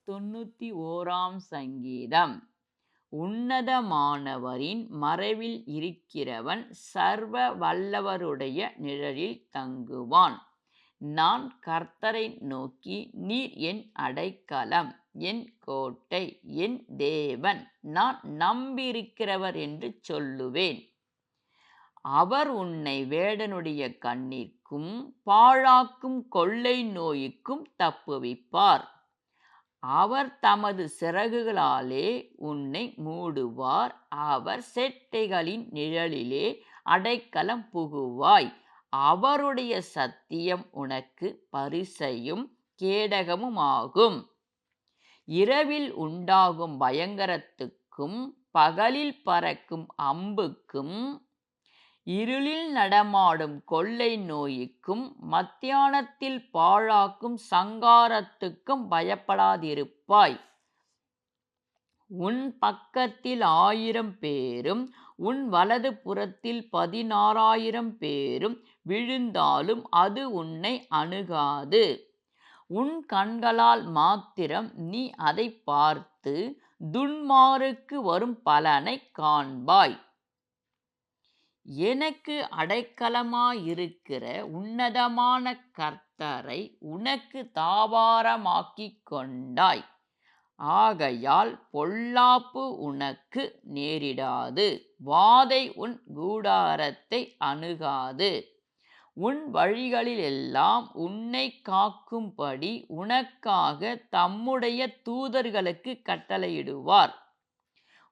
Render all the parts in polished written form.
91ஆம் சங்கீதம். உன்னதமானவரின் மறைவில் இருக்கிறவன் சர்வ வல்லவருடைய நிழலில் தங்குவான். நான் கர்த்தரை நோக்கி, நீர் என் அடைக்கலம், என் கோட்டை, என் தேவன், நான் நம்பியிருக்கிறவர் என்று சொல்லுவேன். அவர் உன்னை வேடனுடைய கண்ணிற்கும் பாழாக்கும் கொள்ளை நோய்க்கும் தப்புவிப்பார். அவர் தமது சிறகுகளாலே உன்னை மூடுவார். அவர் செட்டைகளின் நிழலிலே அடைக்கலம் புகுவாய். அவருடைய சத்தியம் உனக்கு பரிசையும் கேடகமுமாகும். இரவில் உண்டாகும் பயங்கரத்துக்கும் பகலில் பறக்கும் அம்புக்கும் இருளில் நடமாடும் கொள்ளை நோய்க்கும் மத்தியானத்தில் பாழாக்கும் சங்காரத்துக்கும் பயப்படாதிருப்பாய். உன் பக்கத்தில் 1000 பேரும் உன் வலது புறத்தில் 16,000 பேரும் விழுந்தாலும் அது உன்னை அணுகாது. உன் கண்களால் மாத்திரம் நீ அதை பார்த்து துன்மார்க்கு வரும் பலனை காண்பாய். எனக்கு அடைக்கலமாயிருக்கிற உன்னதமான கர்த்தரை உனக்கு தாபாரமாக்கிக் கொண்டாய். ஆகையால் பொல்லாப்பு உனக்கு நேரிடாது, வாதை உன் கூடாரத்தை அணுகாது. உன் வழிகளிலெல்லாம் உன்னை காக்கும்படி உனக்காக தம்முடைய தூதர்களுக்கு கட்டளையிடுவார்.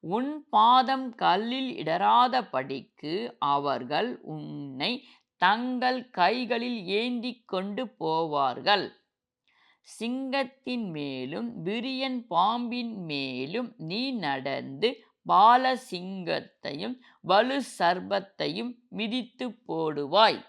உன் பாதம் கல்லில் இடராதபடிக்கு அவர்கள் உன்னை தங்கள் கைகளில் ஏந்திக் கொண்டு போவார்கள். சிங்கத்தின் மேலும் விரியன் பாம்பின் மேலும் நீ நடந்து பாலசிங்கத்தையும் வலு சர்ப்பத்தையும் மிதித்து போடுவாய்.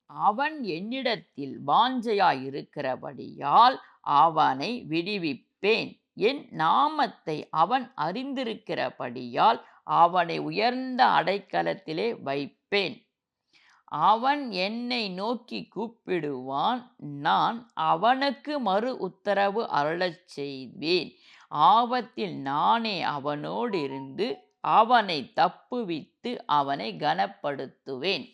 அவன் என்னிடத்தில் வாஞ்சையாயிருக்கிறபடியால் அவனை விடுவிப்பேன். என் நாமத்தை அவன் அறிந்திருக்கிறபடியால் அவனை உயர்ந்த அடைக்கலத்திலே வைப்பேன். அவன் என்னை நோக்கி கூப்பிடுவான், நான் அவனுக்கு மறு உத்தரவு அருளச் செய்வேன். ஆபத்தில் நானே அவனோடிருந்து அவனை தப்புவித்து அவனை கனப்படுத்துவேன்.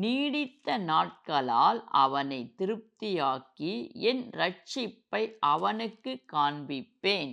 நீடித்த நாட்களால் அவனை திருப்தியாக்கி என் இரட்சிப்பை அவனுக்கு காண்பிப்பேன்.